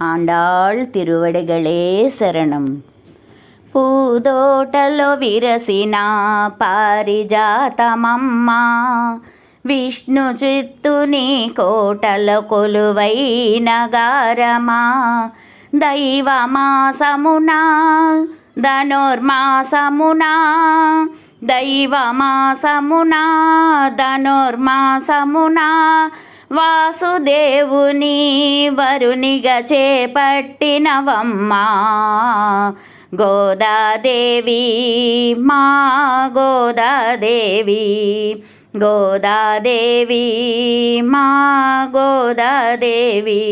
ఆండాళ్ తిరువడిగళే శరణం. పూదోటలో విరసిన పారిజాతమమ్మ, విష్ణు చిత్తుని కోటలో కొలువైన గారమా. దైవమాసమునా ధనుర్మాసమునా, దైవమాసమునా ధనుర్మాసమునా, వాసుదేవుని వరునిగా చేపట్టినవమ్మ. గోదాదేవి మా గోదాదేవి, గోదాదేవి మా గోదాదేవి.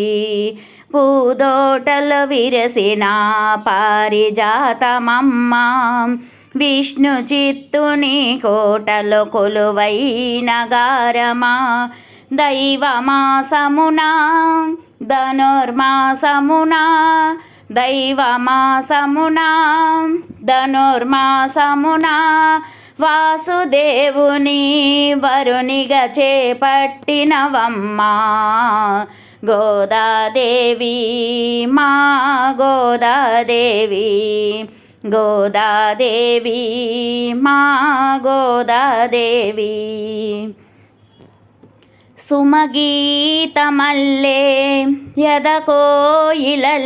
పూదోటలో విరసిన పారిజాతమమ్మ, విష్ణు చిత్తుని కోటలో కొలువైన గారమా. దైవమాసమునా ధనుర్మాసమునా, దైవమాసమునా ధనుర్మాసమునా, వాసుదేవుని వరునిగా చేపట్టినవమ్మ. గోదాదేవి మా గోదాదేవి, గోదాదేవి మా గోదాదేవి. సుమగీతమల్లే యదకోయిలల్లే